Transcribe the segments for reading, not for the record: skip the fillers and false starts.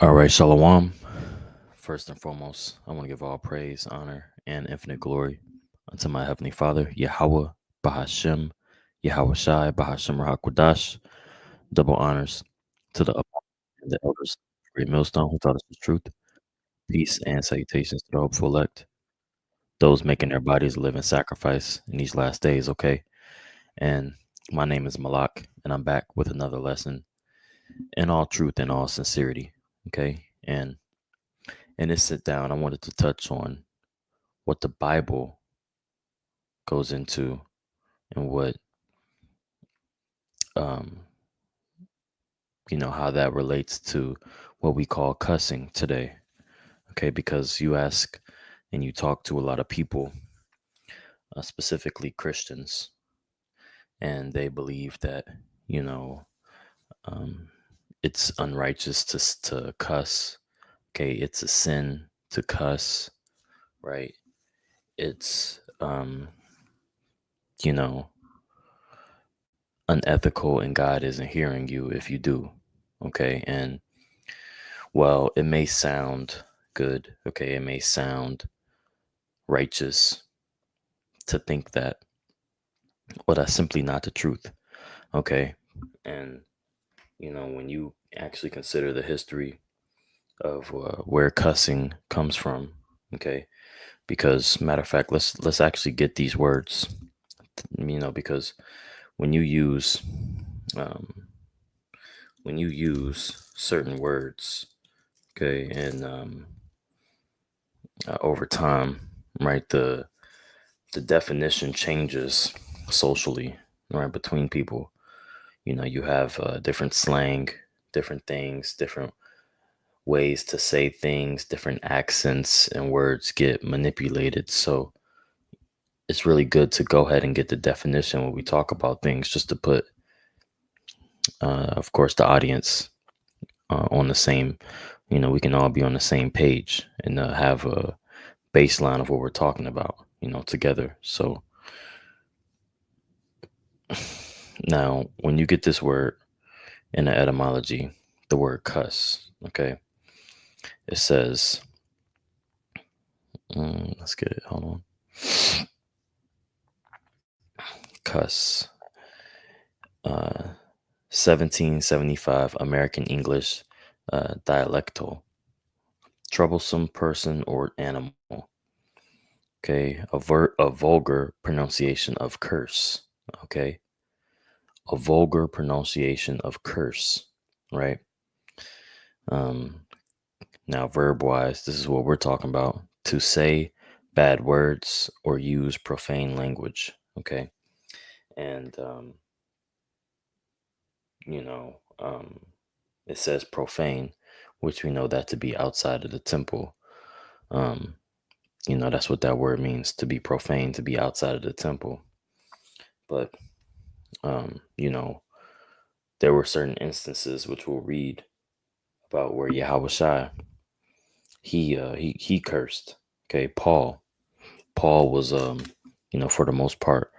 All right, Shalom. First and foremost, I want to give all praise, honor, and infinite glory unto my Heavenly Father, Yahweh, Bahashem, Yahweh Shai, Bahashem Rahakwadash. Double honors to the apostles and the elders, great millstone who taught us the truth. Peace and salutations to the hopeful elect, those making their bodies a living sacrifice in these last days, okay? And my name is Malak, and I'm back with another lesson in all truth and all sincerity, okay? And in this sit down, I wanted to touch on what the Bible goes into and what um how that relates to what we call cussing today. Okay, because you ask and you talk to a lot of people, specifically Christians, and they believe that you know um it's unrighteous to cuss. Okay, it's a sin to cuss, right? It's you know unethical, and God isn't hearing you if you do. Okay, and well, it may sound good. Okay, it may sound righteous to think that, but that's simply not the truth. Okay, and when you actually consider the history of where cussing comes from. Okay, because matter of fact, let's actually get these words. Because when you use um, when you use certain words, okay, and over time, right, the definition changes socially, right, between people. You have different slang, different things, different ways to say things, different accents and words get manipulated. So it's really good to go ahead and get the definition when we talk about things, just to put, of course, the audience on the same, we can all be on the same page and have a baseline of what we're talking about, together. So now, when you get this word in the etymology, the word cuss, okay, it says, let's get it, hold on. Cuss, uh, 1775 American English, dialectal, troublesome person or animal, okay, a vulgar pronunciation of curse, okay, a vulgar pronunciation of curse, right? Um, Now, verb wise, this is what we're talking about: to say bad words or use profane language. Okay. And, you know, um, it says profane, which we know that to be outside of the temple. Um, that's what that word means: to be profane, to be outside of the temple. But, there were certain instances which we'll read about where Yahweh Shai, he cursed. Okay. Paul was, for the most part,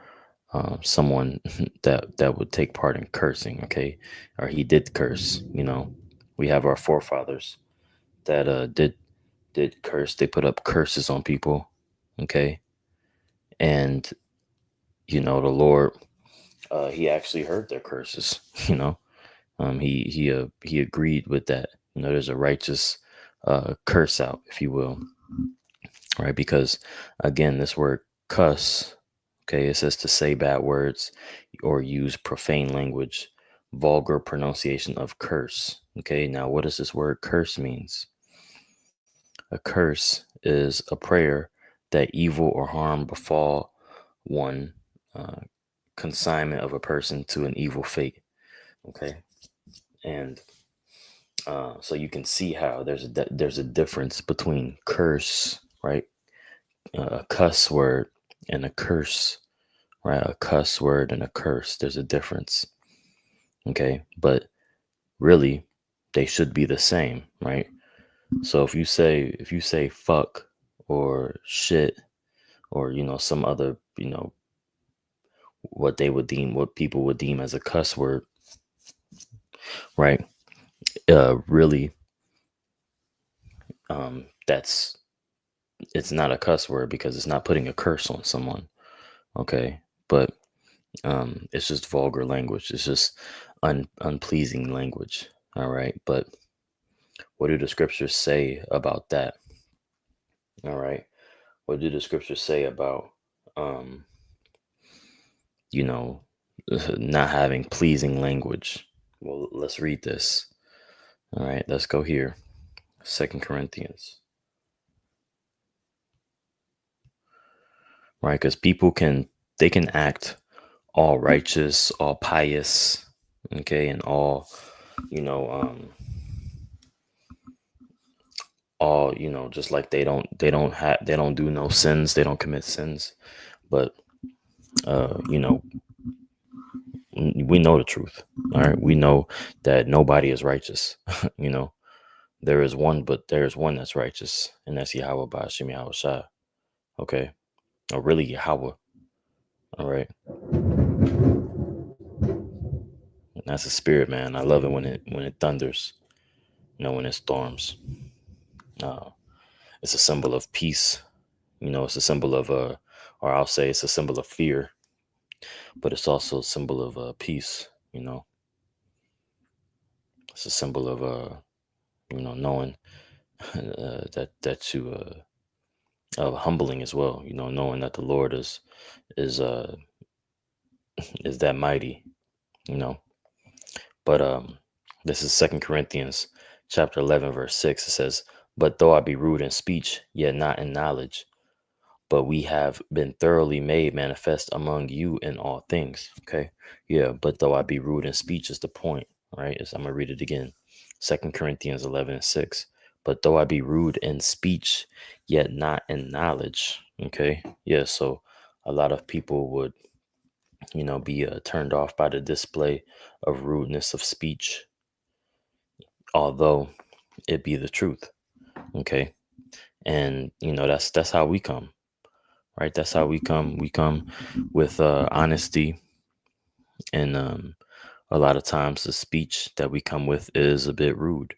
someone that would take part in cursing, okay, or he did curse. We have our forefathers that did curse. They put up curses on people, okay, and the Lord, he actually heard their curses. He agreed with that. There's a righteous curse out, if you will, right? Because again, this word cuss, okay, it says to say bad words or use profane language, vulgar pronunciation of curse. Okay, now what does this word curse means? A curse is a prayer that evil or harm befall one, uh, consignment of a person to an evil fate. Okay, and so you can see how there's a difference between curse, right? A cuss word and a curse, right? A cuss word and a curse. There's a difference. Okay. But really, they should be the same, right? So if you say fuck or shit or some other, what people would deem as a cuss word, right? Really, that's it's not a cuss word because it's not putting a curse on someone. Okay, but it's just vulgar language. It's just unpleasing language. All right, but what do the scriptures say about that? All right, what do the scriptures say about um, you know, not having pleasing language? Well, let's read this. All right, let's go here. Second Corinthians. Right, because people can they can act all righteous, all pious, okay, and all you know, all just like they don't do no sins, they don't commit sins, but uh, you know, we know the truth. All right, we know that nobody is righteous. you know, there is one, but there is one that's righteous, and that's Yahweh Ba'ashem Yahweh Shai. Okay, or really Yahweh. All right, and that's a spirit, man. I love it when it thunders. When it storms. Uh, it's a symbol of peace. It's a symbol of or I'll say it's a symbol of fear, but it's also a symbol of peace. It's a symbol of knowing that you of humbling as well. Knowing that the Lord is uh is that mighty. You know, but this is Second Corinthians chapter 11 verse 6. It says, "But though I be rude in speech, yet not in knowledge. But we have been thoroughly made manifest among you in all things." Okay. Yeah. But though I be rude in speech is the point, right? I'm going to read it again. 2 Corinthians 11:6. But though I be rude in speech, yet not in knowledge. Okay. Yeah. So a lot of people would, be turned off by the display of rudeness of speech, although it be the truth. Okay. And, that's how we come. Right, that's how we come. We come with honesty, and a lot of times the speech that we come with is a bit rude.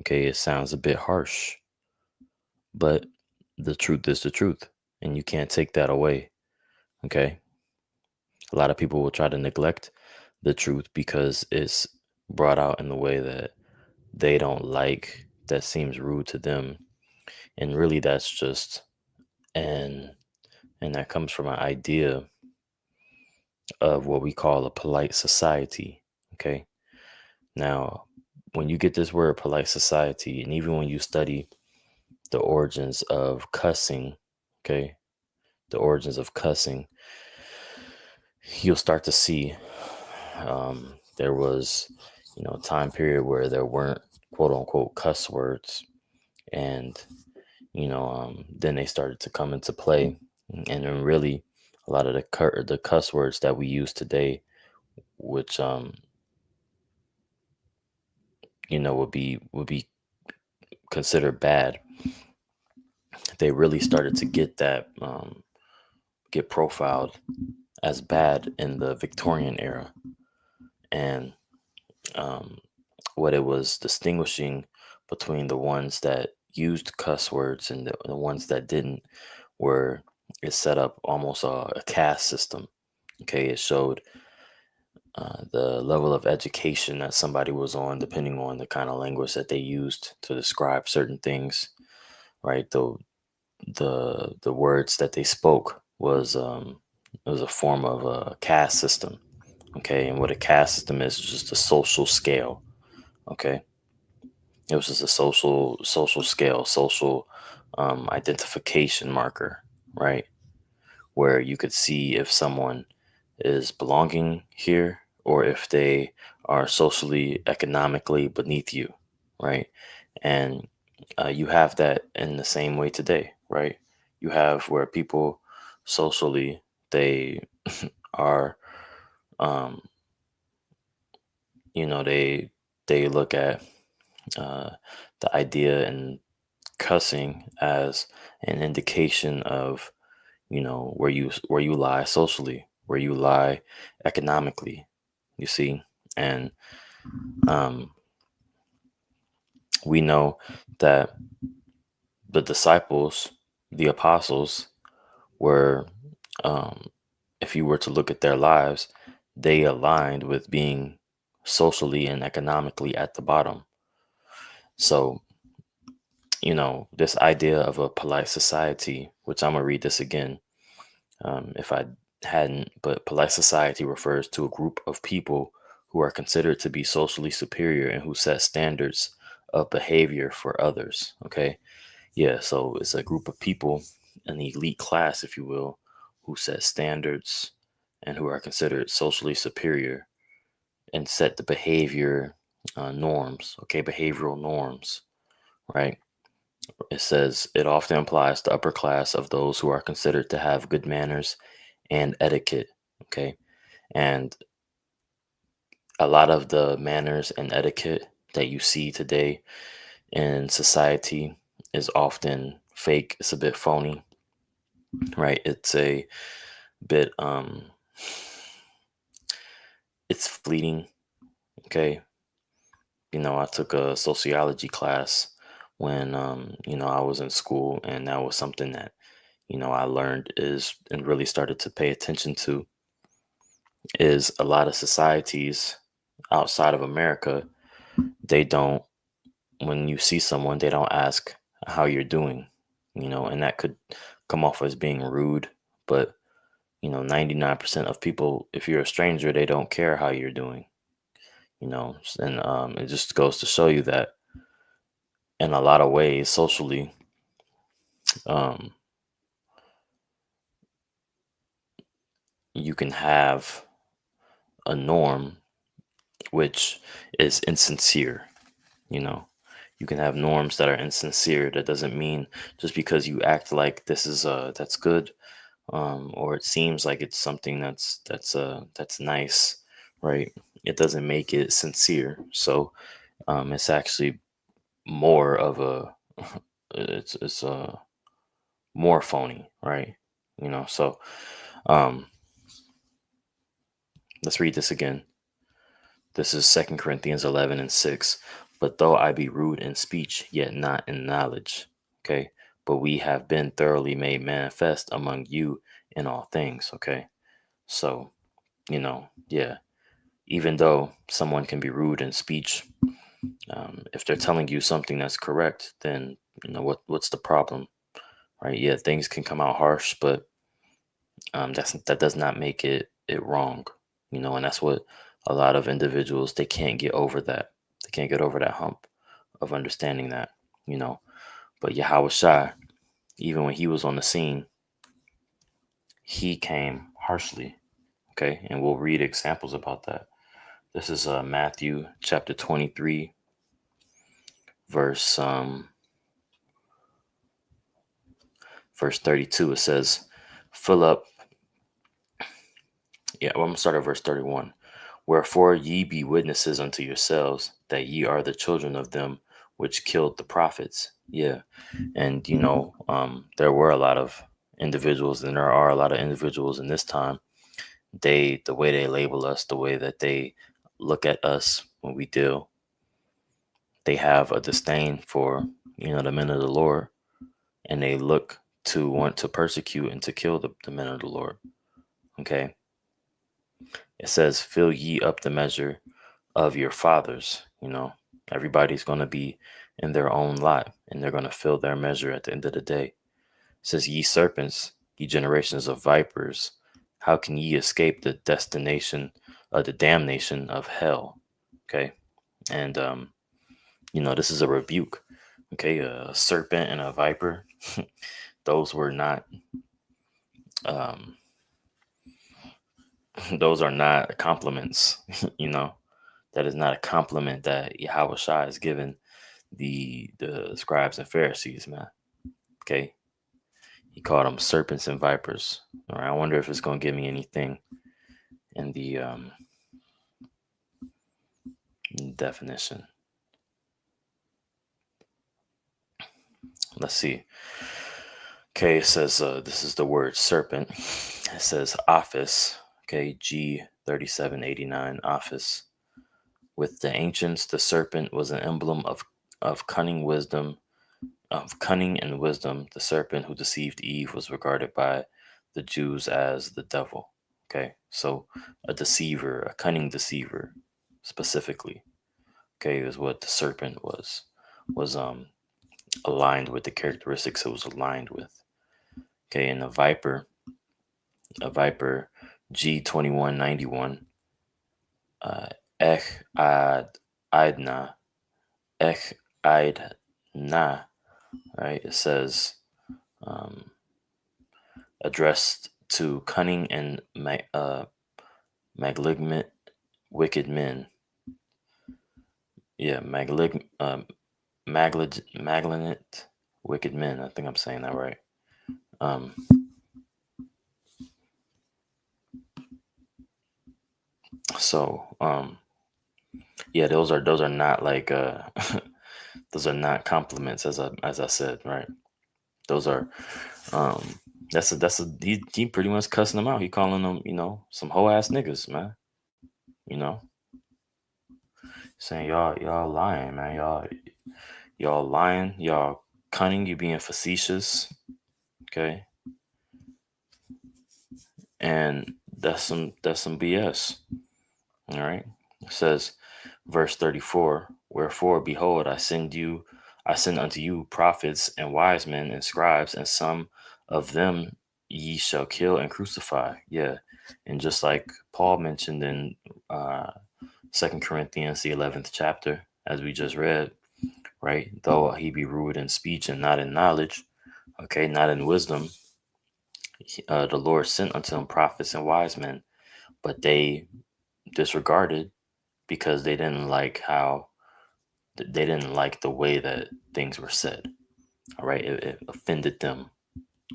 Okay, it sounds a bit harsh, but the truth is the truth, and you can't take that away. Okay, a lot of people will try to neglect the truth because it's brought out in the way that they don't like, that seems rude to them, and really that's just and that comes from an idea of what we call a polite society. Okay. Now, when you get this word polite society, and even when you study the origins of cussing, okay, the origins of cussing, you'll start to see there was, a time period where there weren't quote unquote cuss words. And, then they started to come into play. And then really a lot of the cuss words that we use today, which, would be considered bad, they really started to get profiled as bad in the Victorian era. And um, what it was distinguishing between the ones that used cuss words and the ones that didn't were it set up almost a caste system. Okay, it showed the level of education that somebody was on, depending on the kind of language that they used to describe certain things. Right, the words that they spoke was a form of a caste system. Okay, and what a caste system is just a social scale. Okay, it was just a social scale, social identification marker, right? Where you could see if someone is belonging here or if they are socially, economically beneath you, right? And you have that in the same way today, right? You have where people socially they are, um, they look at uh, the idea and cussing as an indication of where you lie socially, where you lie economically, you see. And um, we know that the disciples, the apostles, were, um, if you were to look at their lives, they aligned with being socially and economically at the bottom. So, this idea of a polite society, which I'm going to read this again, if I hadn't, but polite society refers to a group of people who are considered to be socially superior and who set standards of behavior for others. Okay. Yeah. So it's a group of people, an elite class, if you will, who set standards and who are considered socially superior and set the behavior norms. Okay. Behavioral norms. Right. It says it often implies the upper class of those who are considered to have good manners and etiquette. Okay. And a lot of the manners and etiquette that you see today in society is often fake. It's a bit phony, right? It's a bit, it's fleeting. Okay. I took a sociology class when, I was in school, and that was something that, I learned is and really started to pay attention to is a lot of societies outside of America, they don't, when you see someone, they don't ask how you're doing, and that could come off as being rude. But, 99% of people, if you're a stranger, they don't care how you're doing, and it just goes to show you that in a lot of ways, socially, um, you can have a norm which is insincere. you know you can have norms that are insincere. That doesn't mean just because you act like this is that's good, or it seems like it's something that's nice, right? It doesn't make it sincere. So it's actually more of a it's more phony, right? So um let's read this again. This is 2 Corinthians 11:6. But though I be rude in speech, yet not in knowledge. Okay. But we have been thoroughly made manifest among you in all things. Okay. So, yeah, even though someone can be rude in speech, if they're telling you something that's correct, then, what's the problem? Right. Yeah, things can come out harsh, but that does not make it wrong. And that's what a lot of individuals, they can't get over that. They can't get over that hump of understanding that. you know but Yahweh Shai, even when he was on the scene, he came harshly. Okay, and we'll read examples about that. This is Matthew chapter 23, verse verse 32. It says, fill up. Yeah, well, I'm gonna start at verse 31. Wherefore ye be witnesses unto yourselves that ye are the children of them which killed the prophets. Yeah. And there were a lot of individuals, and there are a lot of individuals in this time. The way they label us, the way that they look at us when we deal, they have a disdain for, the men of the Lord, and they look to want to persecute and to kill the men of the Lord. Okay. It says, fill ye up the measure of your fathers. Everybody's going to be in their own lot, and they're going to fill their measure at the end of the day. It says, ye serpents, ye generations of vipers, how can ye escape the destination of the damnation of hell? Okay. And this is a rebuke. Okay. A serpent and a viper, those were not um those are not compliments. you know that is not a compliment that Yahweh Shai is given the scribes and Pharisees, man. Okay. He called them serpents and vipers. All right. I wonder if it's going to give me anything in the definition. Let's see. Okay. It says this is the word serpent. It says office. Okay. G3789 office. With the ancients, the serpent was an emblem of cunning wisdom of cunning and wisdom, the serpent who deceived Eve was regarded by the Jews as the devil. Okay, so a deceiver, a cunning deceiver, specifically. Okay, is what the serpent was aligned with, the characteristics it was aligned with. Okay, and a viper, G2191, uh, Ech ad idna, Ech idna, right? It says um, addressed to cunning and malignant wicked men. Yeah, malignant wicked men. I think I'm saying that right. Um, so yeah, those are not like those are not compliments, as I said, right? Those are um he pretty much cussing them out. He calling them, some hoe ass niggas, man. You know, saying y'all lying, man. Y'all lying, y'all cunning, you being facetious, okay? And that's some BS. All right. It says, verse 34, wherefore behold, I send unto you prophets and wise men and scribes, and some of them ye shall kill and crucify. Yeah. And just like Paul mentioned in uh 2 Corinthians, the 11th chapter, as we just read, right? Though he be rude in speech and not in knowledge, okay, not in wisdom, the Lord sent unto him prophets and wise men, but they disregarded because they didn't like the way that things were said. All right, it offended them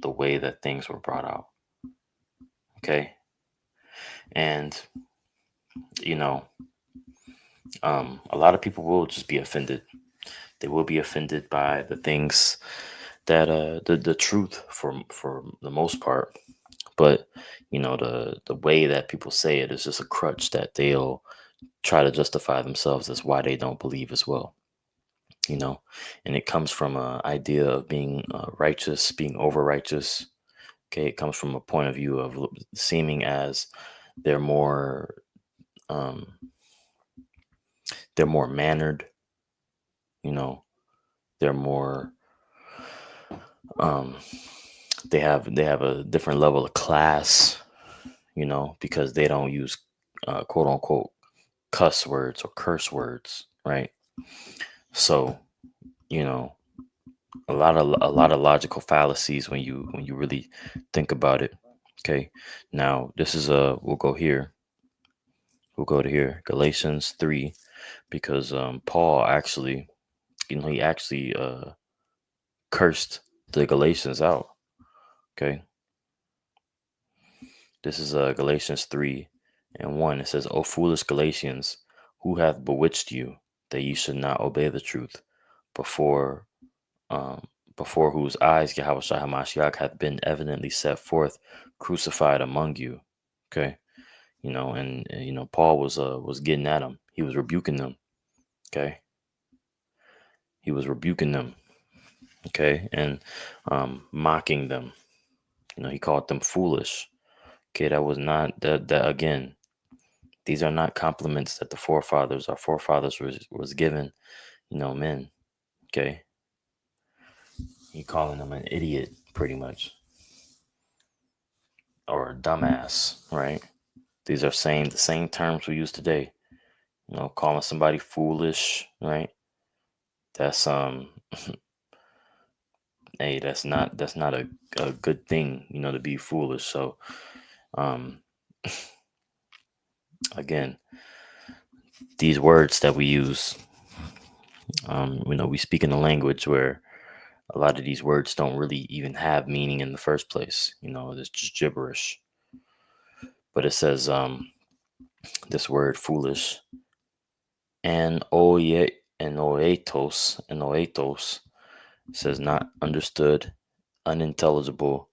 the way that things were brought out. Okay, and you know, a lot of people will just be offended. They will be offended by the things that the truth for the most part. But the way that people say it is just a crutch that they'll try to justify themselves as why they don't believe as well. And it comes from an idea of being righteous, being over righteous. Okay, it comes from a point of view of seeming as they're more um, they're more mannered. You know, they're more um, they have a different level of class. Because they don't use quote unquote cuss words or curse words, right? So you know a lot of logical fallacies when you really think about it. Okay, now this is we'll go to here, Galatians 3, because Paul actually, he actually cursed the Galatians out. Okay, this is Galatians 3:1. It says, "O foolish Galatians, who hath bewitched you that ye should not obey the truth, before um, before whose eyes Yahweh Shai HaMashiach hath been evidently set forth, crucified among you." Okay, and Paul was getting at them. He was rebuking them. Okay, he was rebuking them. Okay, and mocking them. He called them foolish. Okay, that was not that again. These are not compliments that our forefathers was given. Men. Okay, he calling them an idiot, pretty much, or a dumbass, right? These are the same terms we use today. Calling somebody foolish, right? That's hey, that's not a good thing, to be foolish. So um again, these words that we use, we speak in a language where a lot of these words don't really even have meaning in the first place. It's just gibberish. But it says this word foolish, and oye and oetos says not understood, unintelligible,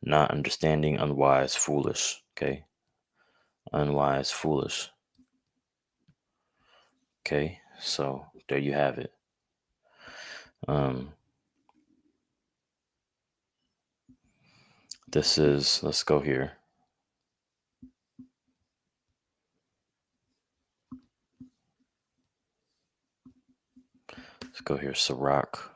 not understanding, unwise, foolish. Okay, unwise, foolish. Okay, so there you have it. Um, This is, let's go here. Let's go here, Sirach.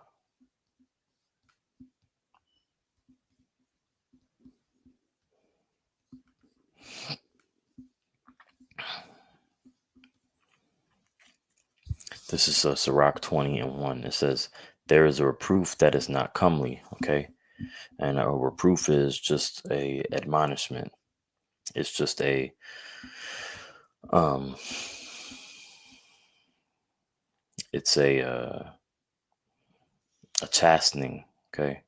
This is Sirach 20:1. It says, there is a reproof that is not comely. Okay. And a reproof is just a admonishment. It's just um it's a chastening. Okay.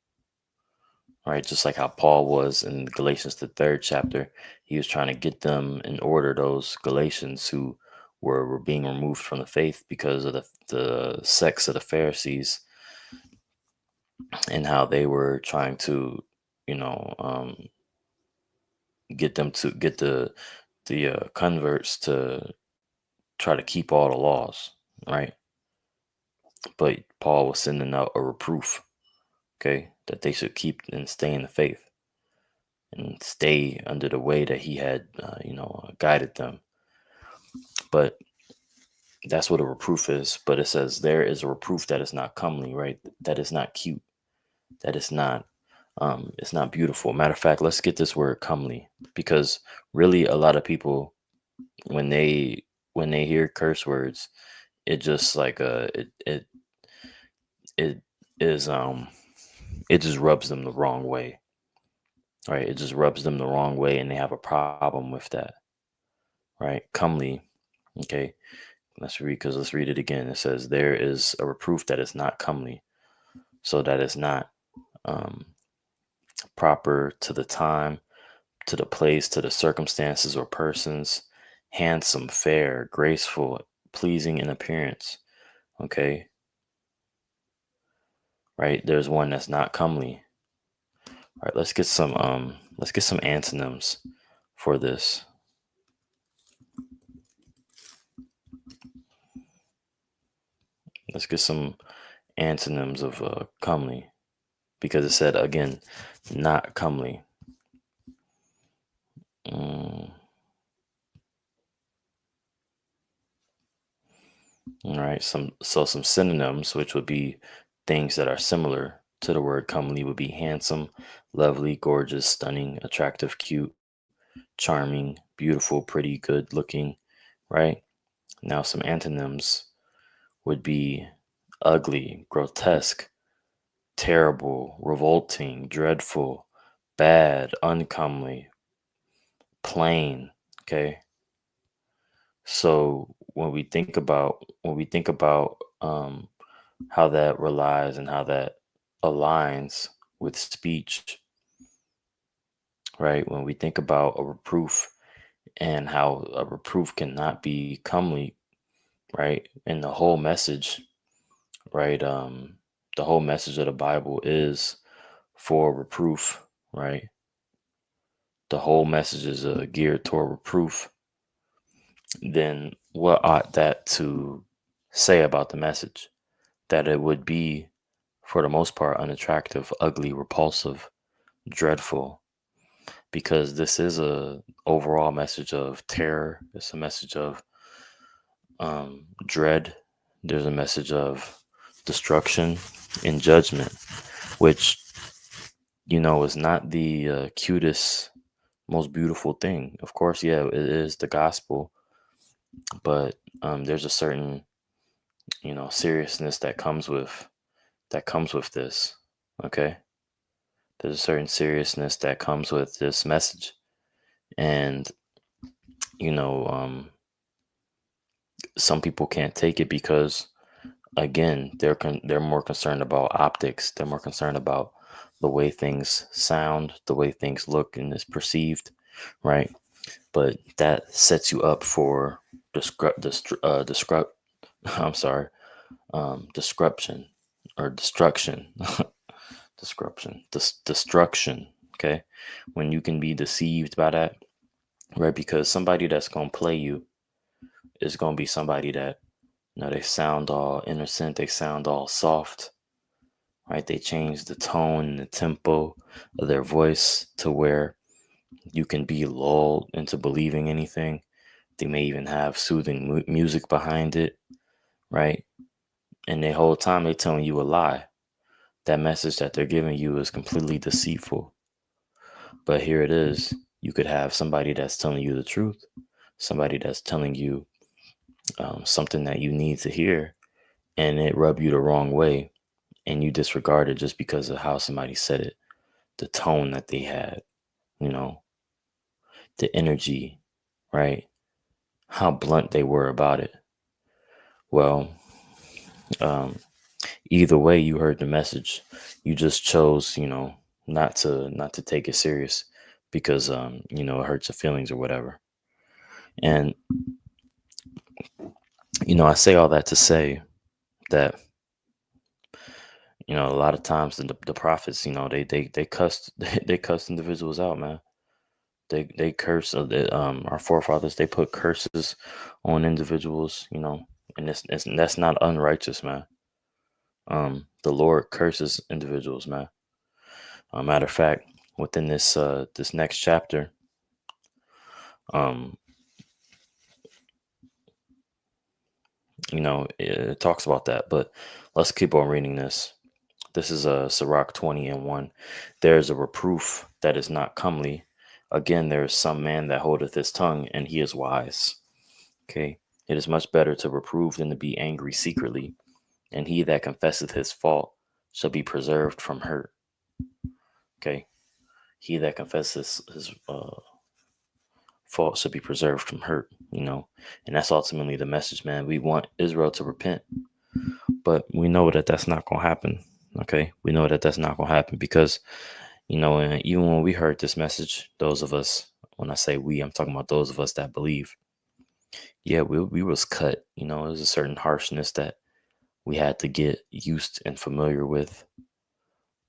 All right, just like how Paul was in Galatians, the third chapter, he was trying to get them in order, those Galatians who were being removed from the faith because of the sects of the Pharisees, and how they were trying to, you know, get them to get the converts to try to keep all the laws, right? But Paul was sending out a reproof, okay, that they should keep and stay in the faith and stay under the way that he had, guided them. But that's what a reproof is. But it says there is a reproof that is not comely, right? That is not cute. That is not, it's not beautiful. Matter of fact, let's get this word comely, because really a lot of people, when they hear curse words, it just like it is it just rubs them the wrong way, right? It just rubs them the wrong way, and they have a problem with that, right? Comely, okay. Let's read it again. It says there is a reproof that is not comely, so that is not um, proper to the time, to the place, to the circumstances or persons, handsome, fair, graceful, pleasing in appearance. Okay, right? There's one that's not comely. All right, let's get some antonyms for this. Let's get some antonyms of comely, because it said again, not comely. Mm, all right, some synonyms, which would be things that are similar to the word comely, would be handsome, lovely, gorgeous, stunning, attractive, cute, charming, beautiful, pretty, good looking, right? Now some antonyms would be ugly, grotesque, terrible, revolting, dreadful, bad, uncomely, plain. Okay. So when we think about how that relies and how that aligns with speech, right? When we think about a reproof and how a reproof cannot be comely, right? And the whole message, right? The whole message of the Bible is for reproof, right? The whole message is geared toward reproof. Then what ought that to say about the message? That it would be, for the most part, unattractive, ugly, repulsive, dreadful, because this is a overall message of terror. It's a message of dread. There's a message of destruction and judgment, which is not the cutest, most beautiful thing. Of course, yeah, it is the gospel, but there's a certain seriousness that comes with this. Okay, there's a certain seriousness that comes with this message, and you know, some people can't take it because, again, they're more concerned about optics. They're more concerned about the way things sound, the way things look and is perceived, right? But that sets you up for I'm sorry, disruption or destruction, destruction. Okay, when you can be deceived by that, right? Because somebody that's gonna play you is gonna be somebody that they sound all innocent, they sound all soft, right? They change the tone and the tempo of their voice to where you can be lulled into believing anything. They may even have soothing music behind it, right? And the whole time they're telling you a lie. That message that they're giving you is completely deceitful. But here it is. You could have somebody that's telling you the truth, somebody that's telling you something that you need to hear, and it rub you the wrong way, and you disregard it just because of how somebody said it, the tone that they had, you know, the energy, right? How blunt they were about it. Well, um, either way, you heard the message. You just chose, not to take it serious because it hurts your feelings or whatever. And I say all that to say that a lot of times the prophets, they cussed they cussed individuals out, man. They curse our forefathers. They put curses on individuals, and that's not unrighteous, man. The Lord curses individuals, man. Matter of fact, within this next chapter, um, it talks about that. But let's keep on reading this. This is Sirach 20:1. There is a reproof that is not comely. Again, there is some man that holdeth his tongue, and he is wise. Okay. It is much better to reprove than to be angry secretly, and he that confesseth his fault shall be preserved from hurt. Okay. He that confesses his fault shall be preserved from hurt, and that's ultimately the message, man. We want Israel to repent, but we know that that's not going to happen. Okay. We know that that's not going to happen because, and even when we heard this message, those of us, when I say we, I'm talking about those of us that believe, yeah, we was cut, there's a certain harshness that we had to get used and familiar with.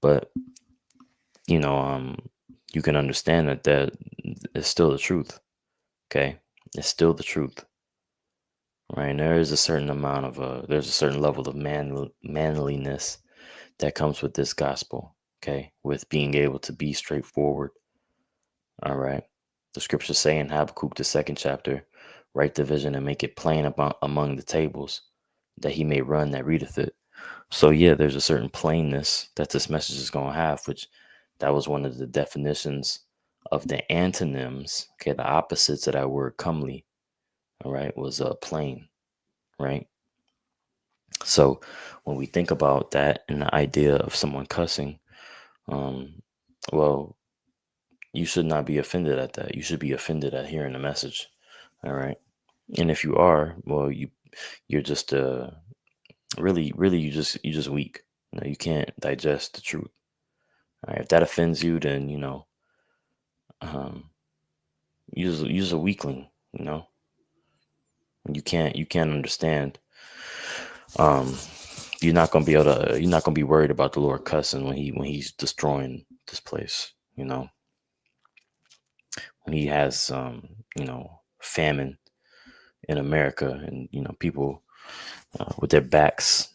But, you know, um, you can understand that it's still the truth. Okay. It's still the truth. Right. And there is a certain amount of, there's a certain level of manliness that comes with this gospel. Okay. With being able to be straightforward. All right. The scriptures say in Habakkuk, the second chapter, write the vision and make it plain among the tables, that he may run that readeth it. So yeah, there's a certain plainness that this message is going to have, which that was one of the definitions of the antonyms. Okay, the opposites of that word comely. All right, was plain. Right. So when we think about that and the idea of someone cussing, um, well, you should not be offended at that. You should be offended at hearing the message. All right. And if you are, well, you're just really you just weak. You can't digest the truth. All right. If that offends you, then um, you're just a weakling. You can't understand. Um, you're not gonna be worried about the Lord cussing when he's destroying this place. When he has famine in America, and people with their backs,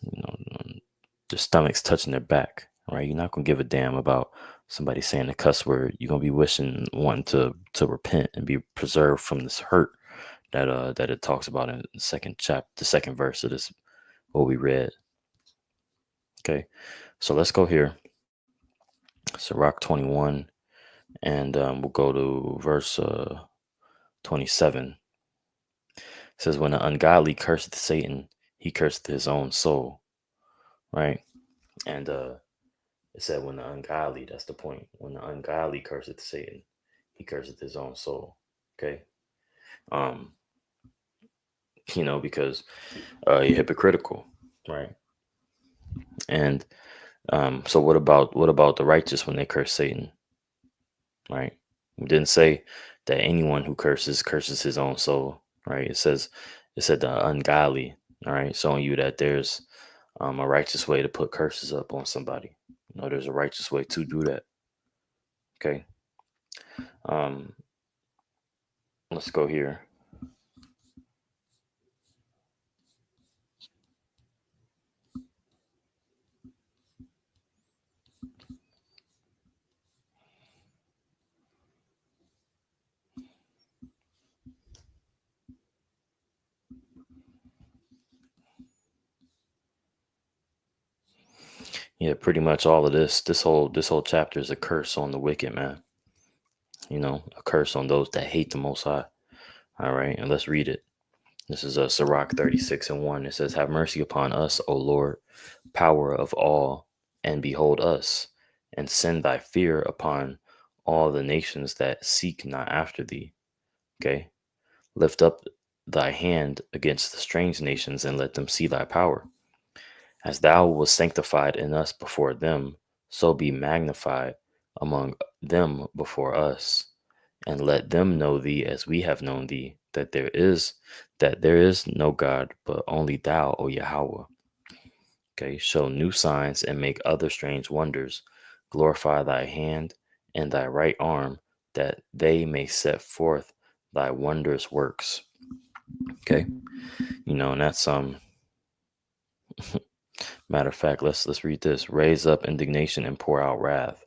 their stomachs touching their back, right? You're not gonna give a damn about somebody saying a cuss word. You're gonna be wanting to repent and be preserved from this hurt that it talks about in the second verse of this what we read. Okay, so let's go here. Sirach 21, and we'll go to verse 27. It says, "When the ungodly curseth Satan, he curseth his own soul." Right, and it said, "When the ungodly," that's the point. When the ungodly curseth Satan, he curseth his own soul. Okay, um, because you're hypocritical, right? And so what about the righteous when they curse Satan? Right? We didn't say that anyone who curses his own soul, right? It said the ungodly, all right, showing you that there's a righteous way to put curses up on somebody. There's a righteous way to do that. Okay. Um, let's go here. Yeah, pretty much all of this whole chapter is a curse on the wicked, man. A curse on those that hate the Most High. All right, and let's read it. This is a Sirach 36:1. It says, "Have mercy upon us, O Lord, power of all, and behold us, and send thy fear upon all the nations that seek not after thee." Okay, lift up thy hand against the strange nations, and let them see thy power. As thou was sanctified in us before them, so be magnified among them before us, and let them know thee as we have known thee, that there is no God but only thou, O Yahweh. Okay, show new signs and make other strange wonders. Glorify thy hand and thy right arm, that they may set forth thy wondrous works. Okay, and that's matter of fact, let's read this. Raise up indignation and pour out wrath.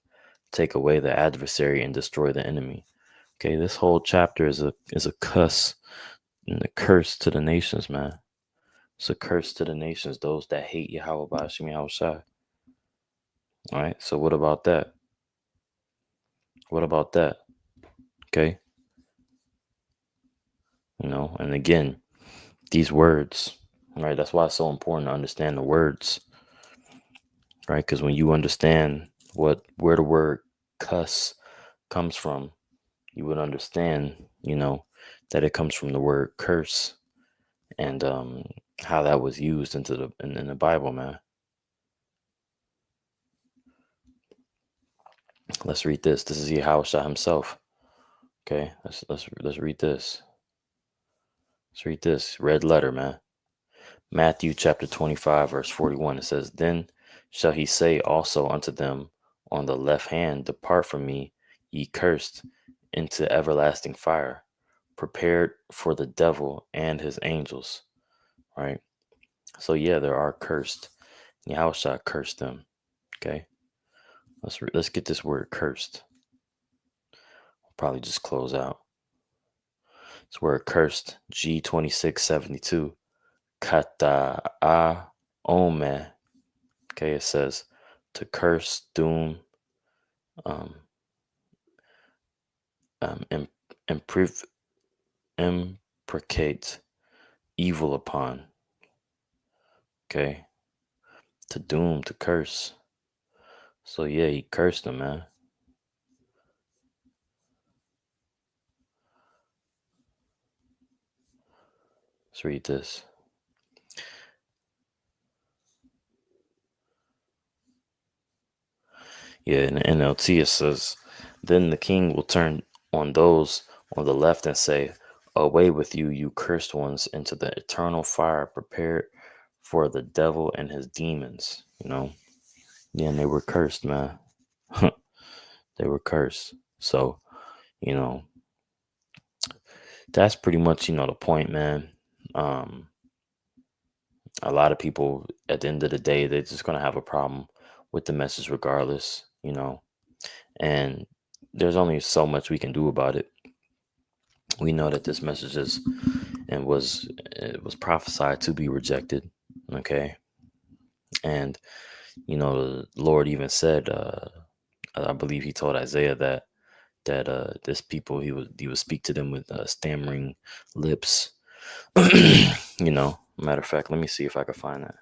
Take away the adversary and destroy the enemy. Okay, this whole chapter is a cuss and a curse to the nations, man. It's a curse to the nations, those that hate Yahweh Bashim Yahushai. All right, so what about that? What about that? Okay, and again, these words, right? That's why it's so important to understand the words, right? Because when you understand where the word cuss comes from, you would understand, that it comes from the word curse, and how that was used in the Bible, man. Let's read this. This is Yahushua himself. Okay, let's read this. Let's read this red letter, man. Matthew chapter 25, verse 41. It says, "Then shall he say also unto them on the left hand, Depart from me, ye cursed, into everlasting fire, prepared for the devil and his angels." Right. So yeah, there are cursed. Yahushua cursed them. Okay. Let's get this word cursed. We'll probably just close out. This word cursed. G2672. Kata a ome. Okay, it says to curse, doom, um, improve, imprecate evil upon. Okay, to doom, to curse. So yeah, he cursed them, man. Let's read this. Yeah, in the NLT it says, "Then the king will turn on those on the left and say, Away with you, you cursed ones, into the eternal fire prepared for the devil and his demons." Yeah, and they were cursed, man. They were cursed. So, you know, that's pretty much, the point, man. Um, a lot of people at the end of the day, they're just gonna have a problem with the message regardless, and there's only so much we can do about it. We know that this message is and was prophesied to be rejected. Okay. And the Lord even said, I believe he told Isaiah that this people he would speak to them with stammering lips. Matter of fact, let me see if I can find that.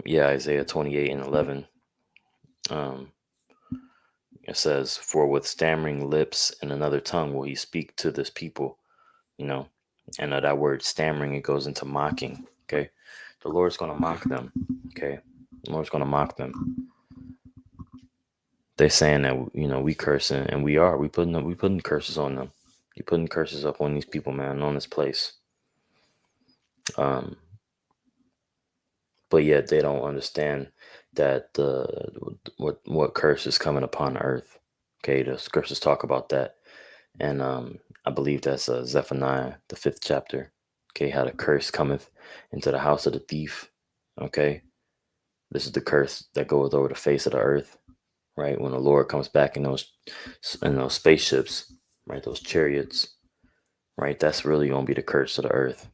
Yeah, Isaiah 28:11. Um, it says, "For with stammering lips and another tongue will he speak to this people." You know, and that word stammering, it goes into mocking. Okay, the Lord's gonna mock them. Okay, the Lord's gonna mock them. They're saying that we cursing, and we putting curses on them. You putting curses up on these people, man, on this place. Um, but yet they don't understand that what curse is coming upon the earth. Okay, the scriptures talk about that, and I believe that's Zephaniah, the 5th chapter. Okay, how the curse cometh into the house of the thief. Okay, this is the curse that goes over the face of the earth. Right, when the Lord comes back in those spaceships, right? Those chariots, right? That's really gonna be the curse of the earth.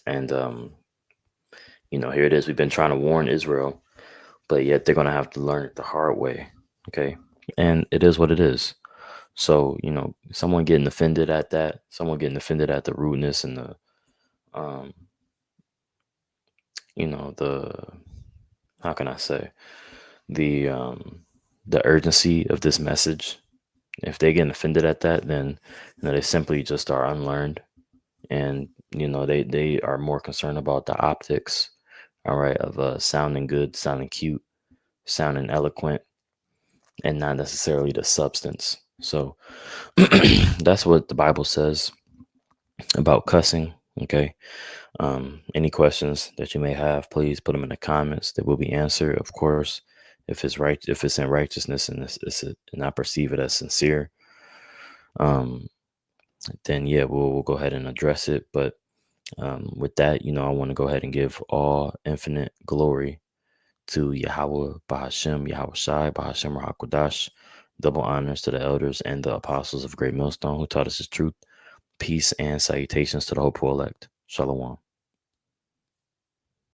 And here it is. We've been trying to warn Israel, but yet they're gonna have to learn it the hard way. Okay. And it is what it is. So, someone getting offended at that, someone getting offended at the rudeness and um, the how can I say the the urgency of this message. If they get offended at that, then they simply just are unlearned, and they are more concerned about the optics, all right, of sounding good, sounding cute, sounding eloquent, and not necessarily the substance. So that's what the Bible says about cussing. Okay. Any questions that you may have, please put them in the comments. They will be answered, of course. If it's in righteousness and and I perceive it as sincere, um, then yeah, we'll go ahead and address it. But with that, I want to go ahead and give all infinite glory to Yahweh, Bahashem, Yahweh Shai, Bahashem Rahakodash. Double honors to the elders and the apostles of Great Millstone who taught us his truth. Peace and salutations to the hopeful elect. Shalom.